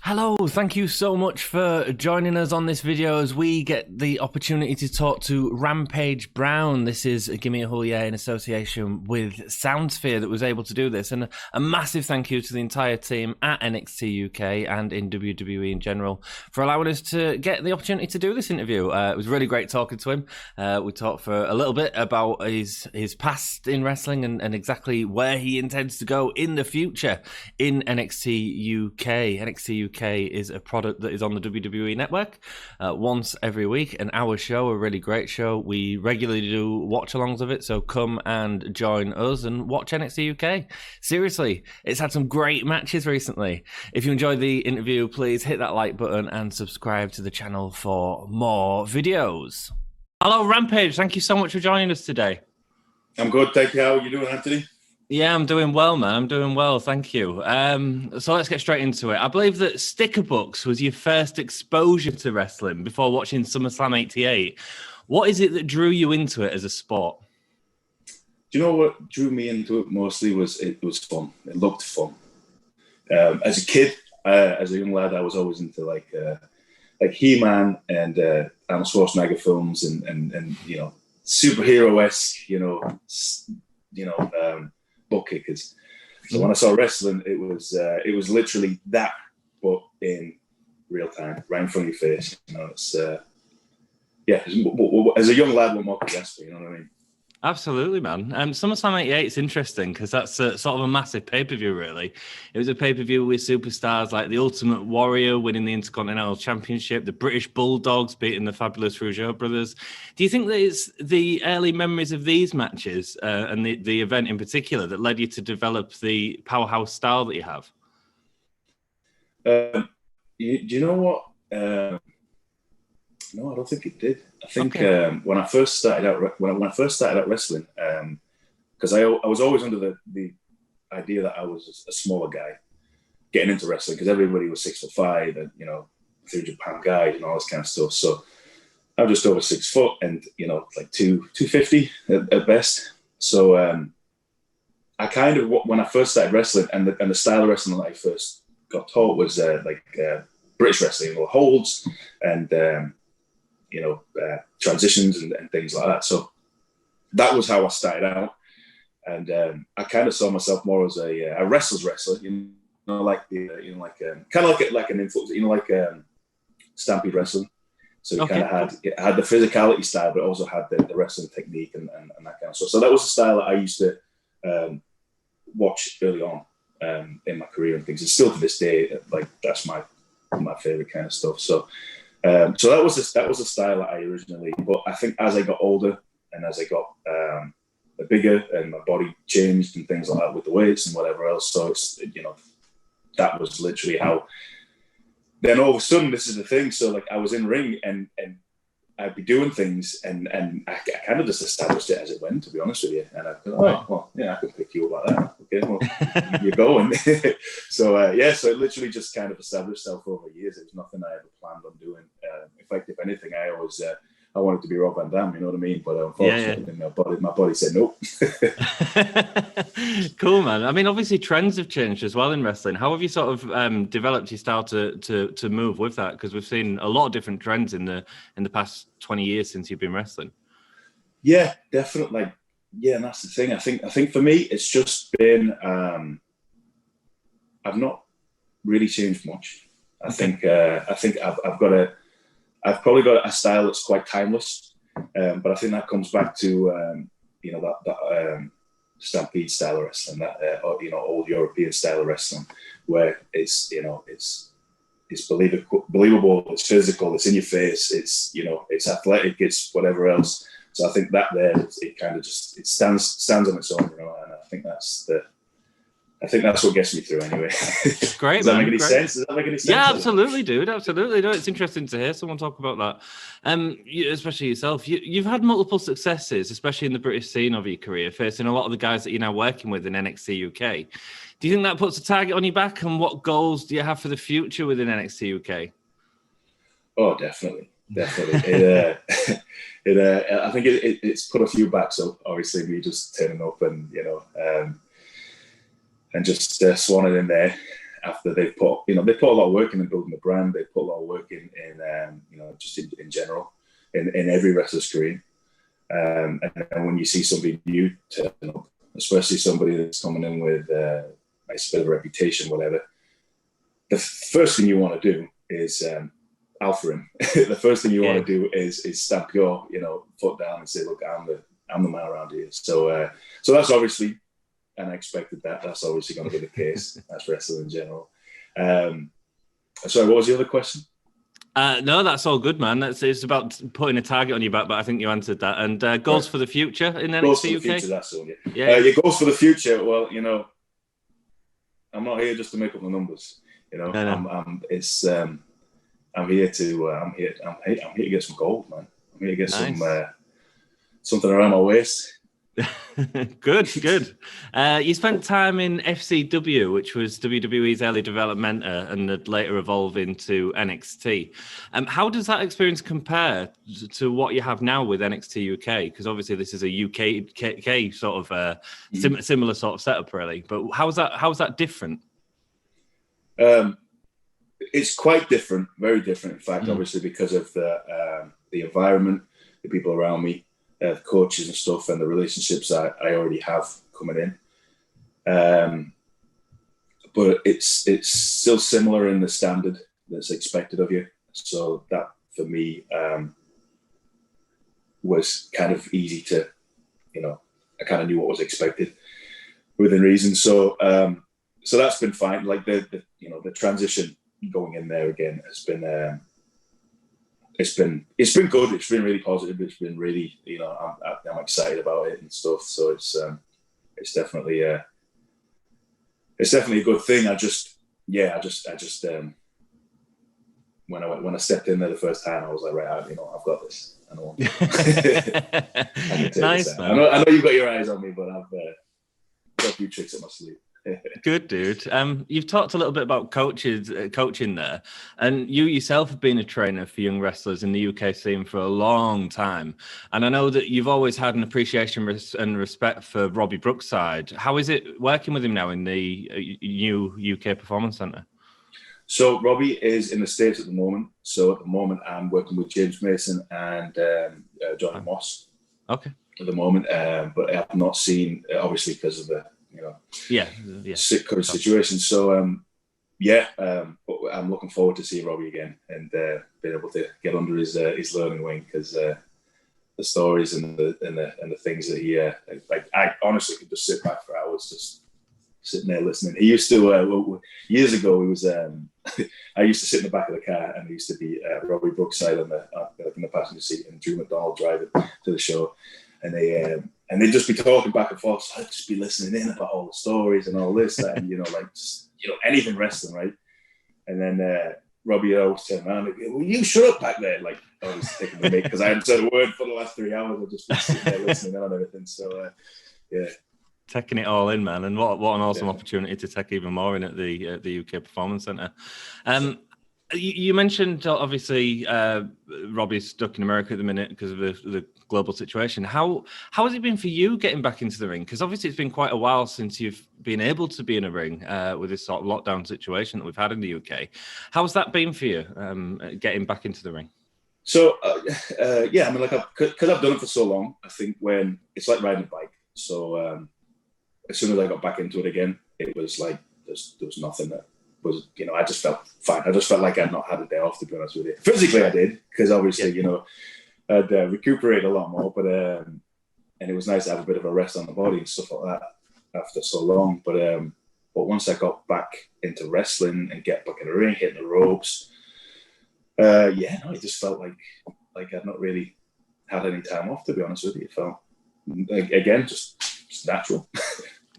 Hello, thank you so much for joining us on this video as we get the opportunity to talk to Rampage Brown. This is Gimme in association with Soundsphere that was able to do this, and a massive thank you to the entire team at NXT UK and in WWE in general for allowing us to get the opportunity to do this interview. It was really great talking to him. We talked for a little bit about his past in wrestling and exactly where he intends to go in the future in NXT UK. NXT UK is a product that is on the WWE network once every week, and our show, a really great show. We regularly do watch-alongs of it, so come and join us and watch NXT UK. Seriously, it's had some great matches recently. If you enjoyed the interview, please hit that like button and subscribe to the channel for more videos. Hello, Rampage. Thank you so much for joining us today. I'm good, thank you. How are you doing, Anthony? Yeah, I'm doing well, man. I'm doing well, thank you. So let's get straight into it. I believe that sticker books was your first exposure to wrestling before watching SummerSlam '88. What is it that drew you into it as a sport? Do you know what drew me into it mostly was it was fun. It looked fun. As a kid, as a young lad, I was always into like He-Man and Arnold Schwarzenegger films and you know, superhero-esque, butt kickers. So when I saw wrestling, it was literally that, but in real time, right in front of your face. You know, it's as a young lad, what more could you ask for? You know what I mean? Absolutely, man. SummerSlam '88 is interesting because that's sort of a massive pay-per-view, really. It was a pay-per-view with superstars like the Ultimate Warrior winning the Intercontinental Championship, the British Bulldogs beating the fabulous Rougeau brothers. Do you think that it's the early memories of these matches and the event in particular that led you to develop the powerhouse style that you have? Do you know what? No, I don't think it did. I think when I first started out wrestling, because I was always under the idea that I was a smaller guy getting into wrestling because everybody was 6'5" and 300-pound guys and all this kind of stuff. So I was just over 6 foot and like 250 at best. So I kind of, when I first started wrestling and the style of wrestling that I first got taught was British wrestling, or holds and transitions and things like that. So that was how I started out, and I kind of saw myself more as a wrestler's wrestler, kind of like an influence, Stampede wrestling. So it kind of had the physicality style, but also had the wrestling technique and that kind of stuff. So that was the style that I used to watch early on in my career and things. And still to this day, like that's my favorite kind of stuff. So that was the style that I originally. But I think as I got older and as I got bigger and my body changed and things like that with the weights and whatever else, so it's that was literally how. Then all of a sudden, this is the thing. So like I was in ring and I'd be doing things and I kind of just established it as it went. To be honest with you, and I thought, well, yeah, I can pick you up like that. Okay, well, you're going. So it literally just kind of established itself over years. It was nothing I ever planned on doing. In fact, if anything, I always I wanted to be Rob Van Dam. You know what I mean? But unfortunately, my body said nope. Cool, man. I mean, obviously, trends have changed as well in wrestling. How have you sort of developed your style to move with that? Because we've seen a lot of different trends in the past 20 years since you've been wrestling. Yeah, definitely. Yeah, and that's the thing. I think for me, it's just been I've not really changed much. I think I've probably got a style that's quite timeless, but I think that comes back to that Stampede style of wrestling, that old European style of wrestling, where it's believable, it's physical, it's in your face, it's athletic, it's whatever else. So I think that there, it kind of just stands on its own, and I think that's what gets me through anyway. Great, Does that make any sense? Does that make any sense? Yeah, absolutely, dude. Absolutely. No, it's interesting to hear someone talk about that. Especially yourself. You've had multiple successes, especially in the British scene of your career, facing a lot of the guys that you're now working with in NXT UK. Do you think that puts a target on your back? And what goals do you have for the future within NXT UK? Oh, definitely. I think it's put a few backs up. Obviously, me just turning up and just swanning in there. after they've put, you know, they put a lot of work in building the brand. They put a lot of work in you know, just in general, in every wrestler's career. And when you see somebody new turn up, especially somebody that's coming in with a nice bit of a reputation, whatever, the first thing you want to do is alpha him. The first thing you want to do is stamp your, you know, foot down and say, look, I'm the man around here. So that's obviously, and I expected that. That's obviously going to be the case. That's wrestling in general. Sorry, what was the other question? No, that's all good, man. It's about putting a target on your back, but I think you answered that. And goals for the future in NXT UK? Goals for the future, that's all, yeah. Your goals for the future, well, you know, I'm not here just to make up the numbers. You know, I'm here to get some gold, man. I'm here to get something around my waist. Good. You spent time in FCW, which was WWE's early developmental, and would later evolve into NXT. How does that experience compare to what you have now with NXT UK? Because obviously this is a UK sort of similar sort of setup, really. But how's that different? It's quite different, very different. In fact, obviously because of the environment, the people around me, the coaches and stuff, and the relationships I already have coming in. But it's still similar in the standard that's expected of you. So that for me was kind of easy to, you know, I kind of knew what was expected within reason. So that's been fine. Like the transition going in there again has been. It's been good. It's been really positive. It's been really, you know, I'm excited about it and stuff. So it's definitely a good thing. I just when I stepped in there the first time, I was like, right, I've got this. I know. I can take nice, man. I know you've got your eyes on me, but I've got a few tricks up my sleeve. Good, dude. You've talked a little bit about coaching there, and you yourself have been a trainer for young wrestlers in the UK scene for a long time. And I know that you've always had an appreciation and respect for Robbie Brookside. How is it working with him now in the new UK Performance Center? So Robbie is in the States at the moment. So at the moment, I'm working with James Mason and Johnny Moss. Okay. At the moment, but I have not seen, obviously, because of the situation. So but I'm looking forward to seeing Robbie again and being able to get under his learning wing, because the stories and the things that he I honestly could just sit back for hours just sitting there listening. He used to years ago. He was I used to sit in the back of the car, and there used to be Robbie Brookside in the passenger seat, and Drew McDonald driving to the show, and they'd just be talking back and forth. So I'd just be listening in about all the stories and all this, and anything wrestling, right? And then Robbie always turned around and go, "Well, you shut up back there!" Like I was taking the mic because I hadn't said a word for the last 3 hours. I've just been sitting there listening in on everything. So taking it all in, man, and what an awesome opportunity to take even more in at the UK Performance Center. You mentioned obviously Robbie's stuck in America at the minute because of the global situation. How has it been for you getting back into the ring? Because obviously it's been quite a while since you've been able to be in a ring with this sort of lockdown situation that we've had in the UK. How's that been for you, getting back into the ring? So I mean, like because I've done it for so long, I think when it's like riding a bike. So as soon as I got back into it again, it was like there was nothing that was, I just felt fine. I just felt like I'd not had a day off, to be honest with you. Physically, I did, because obviously, I'd recuperate a lot more, but and it was nice to have a bit of a rest on the body and stuff like that after so long. But once I got back into wrestling and get back in the ring, hitting the ropes, it just felt like I'd not really had any time off, to be honest with you. It felt, again, just natural.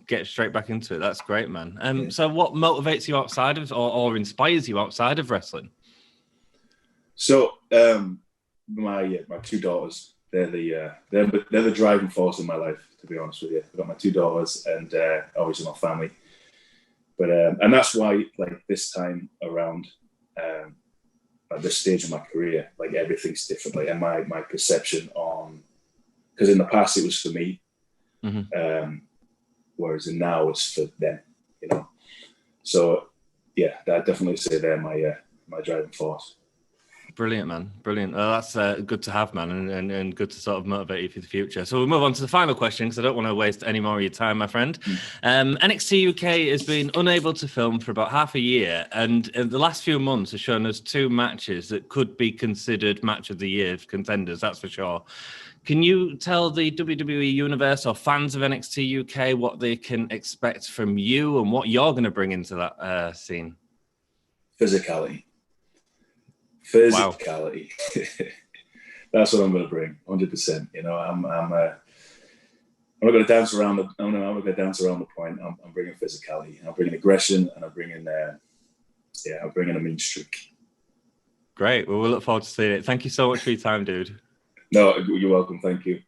Get straight back into it. That's great, man. So what motivates you outside of or inspires you outside of wrestling? So my two daughters, they're the driving force in my life, to be honest with you. I've got my two daughters and obviously my family. But and that's why, like, this time around, at this stage of my career, like, everything's different. Like, and my perception on, because in the past it was for me. Mm-hmm. Whereas now it's for them, So, yeah, I'd definitely say they're my driving force. Brilliant, man. Brilliant. That's good to have, man, and good to sort of motivate you for the future. So we'll move on to the final question, because I don't want to waste any more of your time, my friend. NXT UK has been unable to film for about half a year, and the last few months has shown us 2 matches that could be considered match of the year contenders, that's for sure. Can you tell the WWE Universe or fans of NXT UK what they can expect from you and what you're going to bring into that scene? Physicality. Wow. That's what I'm going to bring, 100%. You know, I'm not going to dance around the. I'm not going to dance around the point. I'm bringing physicality. I'm bringing aggression, and I'm bringing a mean streak. Great. Well, we'll look forward to seeing it. Thank you so much for your time, dude. No, you're welcome. Thank you.